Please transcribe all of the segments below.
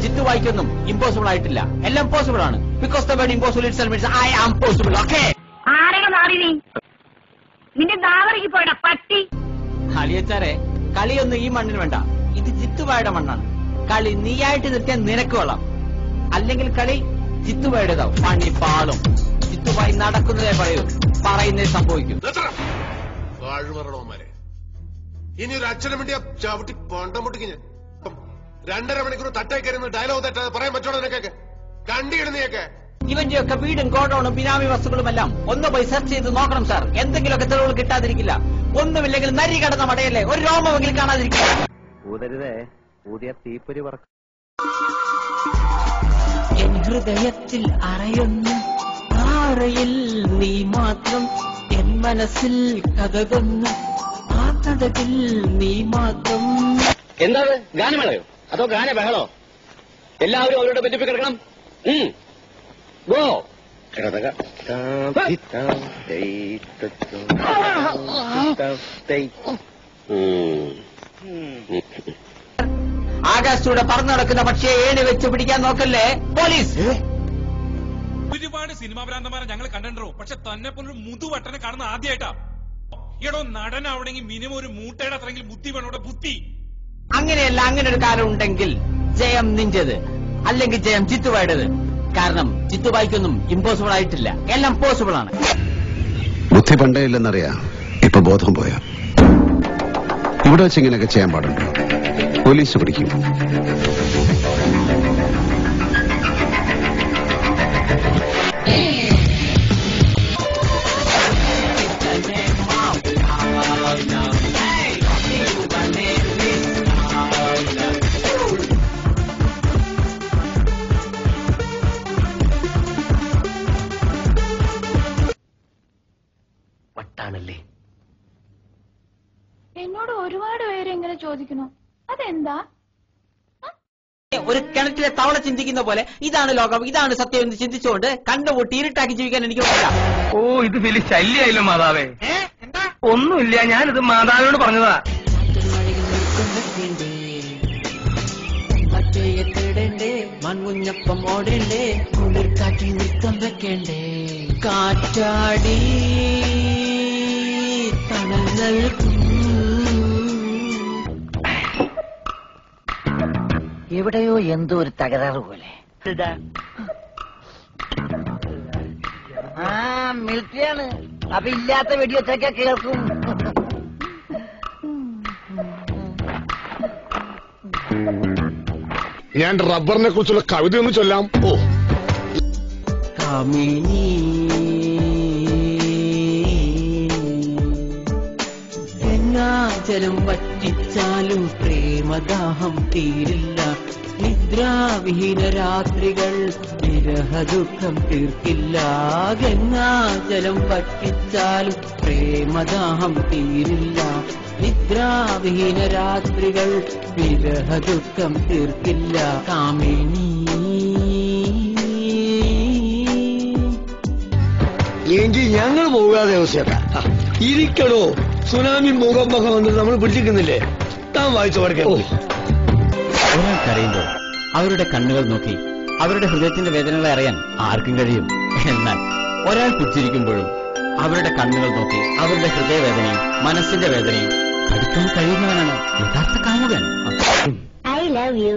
ജിത്തുവായിക്കൊന്നും impossible ആയിട്ടില്ല. എല്ലാം possible ആണ്. Because the word impossible itself means I am possible. Okay, നിന്റെ ദാവറിക്ക് പോയടാ പട്ടി. അലിയച്ചാരെ, കളിയൊന്നും ഈ മണ്ണിന് വേണ്ട. ഇത് ജിത്തുവായുടെ മണ്ണാണ്. കളി നീയായിട്ട് നിർത്തിയാൽ നിനക്ക് കൊള്ളാം. അല്ലെങ്കിൽ കളി ജിത്തുവായുടേതാവും. പണി പാളും. ജിത്തുവായി നടക്കുന്നതേ പറയൂ, പറയുന്നേ സംഭവിക്കും. ഇനി ഒരു അച്ഛനും വേണ്ടിയാ ചവിട്ടി പണ്ടം മുട്ടിക്ക് ഞാൻ 2.5 മണിക്കൂർ തട്ടായി കയറുന്ന ഡയലോഗ് തെറ്റാതെ പറയാൻ പറ്റോളൂ നിനക്കൊക്കെ? കണ്ടിടുന്നയൊക്കെ ഇവന്റെ ഒക്കെ വീടും ഗോഡൌണും ബിനാമി വസ്തുക്കളുമെല്ലാം ഒന്ന് പോയി സെർച്ച് ചെയ്ത് നോക്കണം സാർ. എന്തെങ്കിലുമൊക്കെ തെളിവുകൾ കിട്ടാതിരിക്കില്ല. ഒന്നുമില്ലെങ്കിൽ നരി കടന്ന മടയല്ലേ, ഒരു രോമമെങ്കിലും കാണാതിരിക്കില്ല. എൻ ഹൃദയത്തിൽ അറയുന്നു ആറയിൽ നീ മാത്രം. എൻ മനസ്സിൽ കഥകൊന്നു ആ കഥകിൽ നീ മാത്രം. എന്താ ഗാനമേളയോ അതോ ഗാന ബഹളോ? എല്ലാവരും അവരുടെ ബെഞ്ചിൽ കിടക്കണം. ഗോ. ആകാശത്തൂടെ പറന്നു നടക്കുന്ന പക്ഷിയെ ഏണി വെച്ച് പിടിക്കാൻ നോക്കല്ലേ പോലീസ്. ഒരുപാട് സിനിമാ ഭ്രാന്തന്മാരെ ഞങ്ങൾ കണ്ടോ, പക്ഷെ തന്നെ പോലൊരു മുതുവട്ടനെ കാണുന്ന ആദ്യമായിട്ടാ. എടോ നടനാവണമെങ്കിൽ മിനിമം ഒരു മൂട്ടയുടെ അത്രയെങ്കിലും ബുദ്ധി വേണോടെ ബുദ്ധി. അങ്ങനെയല്ല, അങ്ങനെ ഒരു കാര്യം ഉണ്ടെങ്കിൽ ജയം നിഞ്ചത്, അല്ലെങ്കിൽ ജയം ജിത്തുവായുടേത്. കാരണം ജിത്തുവായിക്കൊന്നും ഇമ്പോസിബിൾ ആയിട്ടില്ല, എല്ലാം പോസിബിൾ ആണ്. ബുദ്ധി പണ്ടേ ഇല്ലെന്നറിയാം, ഇപ്പൊ ബോധം പോയാ. ഇവിടെ വെച്ച് ഇങ്ങനെയൊക്കെ ചെയ്യാൻ പാടുണ്ടോ? പോലീസ് പിടിക്കും. വട്ടാണല്ലേ. എന്നോട് ഒരുപാട് പേര് എങ്ങനെ ചോദിക്കുന്നു, അതെന്താ? ഒരു കിണറ്റിലെ തവള ചിന്തിക്കുന്ന പോലെ ഇതാണ് ലോകം, ഇതാണ് സത്യം എന്ന് ചിന്തിച്ചുകൊണ്ട് കണ്ടുപൂട്ടി ഇരുട്ടാക്കി ജീവിക്കാൻ എനിക്ക് പറ്റില്ല. ഓ, ഇത് വലിയ ശല്യായില്ലോ മാതാവേ. ഒന്നുമില്ല, ഞാനിത് മാതാവിനോട് പറഞ്ഞതാ. പച്ചയത്തിടണ്ടേ, മൺകുഞ്ഞപ്പം ഓടണ്ടേ, കുളിർ കാറ്റിൽ നൃത്തം വെക്കണ്ടേ, കാറ്റാടി തണങ്ങൾ. എവിടെയോ എന്തോ ഒരു തകരാറ് പോലെ. മിലിറ്ററിയാണ്, അപ്പൊ ഇല്ലാത്ത വെടിവെച്ചൊക്കെ കേൾക്കും. ഞാൻ റബ്ബറിനെ കുറിച്ചുള്ള കവിത ഒന്ന് ചൊല്ലാം. ഓ കാമിനി ജലം വറ്റിച്ചാലും പ്രേമദാഹം തീരില്ല. നിദ്രാവിഹീന രാത്രികൾ വിരഹദുഃഖം തീർക്കില്ല. ഗംഗാജലം വറ്റിച്ചാലും പ്രേമദാഹം തീരില്ല. നിദ്രാവിഹീന രാത്രികൾ വിരഹദുഃഖം തീർക്കില്ല. കാമിനി എങ്കിൽ ഞങ്ങൾ പോകാതെ അവസ്ഥ ഇരിക്കണോ? സുനാമി ഭൂകമ്പൊക്കെ വന്നിട്ട് നമ്മൾ പിടിച്ചിരിക്കുന്നില്ലേ? താൻ വായിച്ചു പഠിക്കാം. ഒരാൾ കരയുമ്പോൾ അവരുടെ കണ്ണുകൾ നോക്കി അവരുടെ ഹൃദയത്തിന്റെ വേദനകളെ അറിയാൻ ആർക്കും കഴിയും. എന്നാൽ ഒരാൾ പുച്ഛിരിക്കുമ്പോഴും അവരുടെ കണ്ണുകൾ നോക്കി അവരുടെ ഹൃദയവേദനയും മനസ്സിന്റെ വേദനയും പഠിക്കാൻ കഴിയുന്നവനാണ് യഥാർത്ഥ കാമുകൻ. I love you.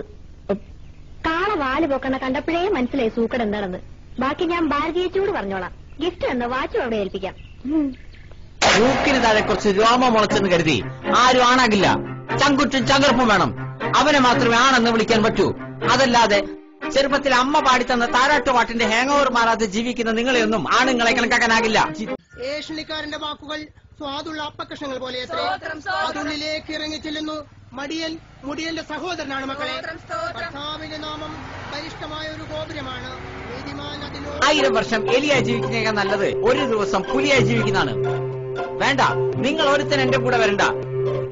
കാള വാല് പൊക്കണ കണ്ടപ്പോഴേ മനസ്സിലായി സൂക്കട് എന്താണെന്ന്. ബാക്കി ഞാൻ ഭാരതീയച്ചോട് പറഞ്ഞോളാം. ഗിഫ്റ്റ് എന്ന വാച്ചും അവിടെ ഏൽപ്പിക്കാം. മൂക്കിന് താഴെ കുറച്ച് രോമം മുളച്ചെന്ന് കരുതി ആരും ആണാകില്ല. ചങ്കുറ്റും ചങ്കർപ്പും വേണം. അവനെ മാത്രമേ ആണെന്ന് വിളിക്കാൻ പറ്റൂ. അതല്ലാതെ ചെറുപ്പത്തിൽ അമ്മ പാടിത്തന്ന താരാട്ടുപാട്ടിന്റെ ഹാങ് ഓവർ മാറാതെ ജീവിക്കുന്ന നിങ്ങളെയൊന്നും ആണുങ്ങളെ കണക്കാക്കാനാകില്ല. ഏഷണിക്കാരന്റെ വാക്കുകൾ സ്വാദുള്ള അപ്പകഷ്ണങ്ങൾ പോലെ അതുള്ളിലേക്ക് ഇറങ്ങി ചെല്ലുന്നു. മുടിയന്റെ സഹോദരനാണ് മക്കളെ. കർത്താവിന്റെ നാമം ബലിഷ്ഠമായ ഒരു ഗോപുരമാണ്. 1000 വർഷം എലിയായി ജീവിക്കുന്നതിനേക്കാൾ നല്ലത് ഒരു ദിവസം പുലിയായി ജീവിക്കുന്നതാണ്. വേണ്ട, നിങ്ങൾ ഒരുത്തൻ എന്റെ കൂടെ വരണ്ട.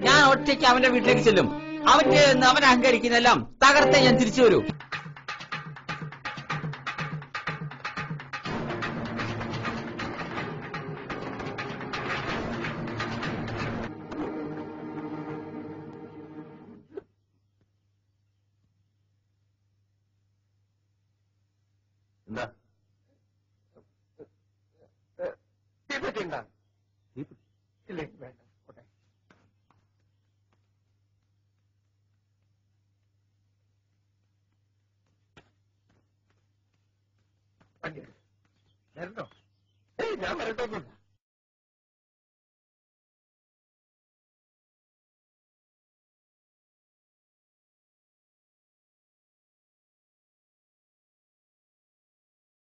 ഞാൻ ഒറ്റയ്ക്ക് അവന്റെ വീട്ടിലേക്ക് ചെല്ലും. അവന്റെ അവൻ അഹങ്കരിക്കുന്നതെല്ലാം തകർത്തേ ഞാൻ തിരിച്ചു വരൂ. ഇല്ലേ വേണ്ട ഓട്ടെ. വരണ്ടോ? ഞാൻ വരട്ടൊന്നുമില്ല.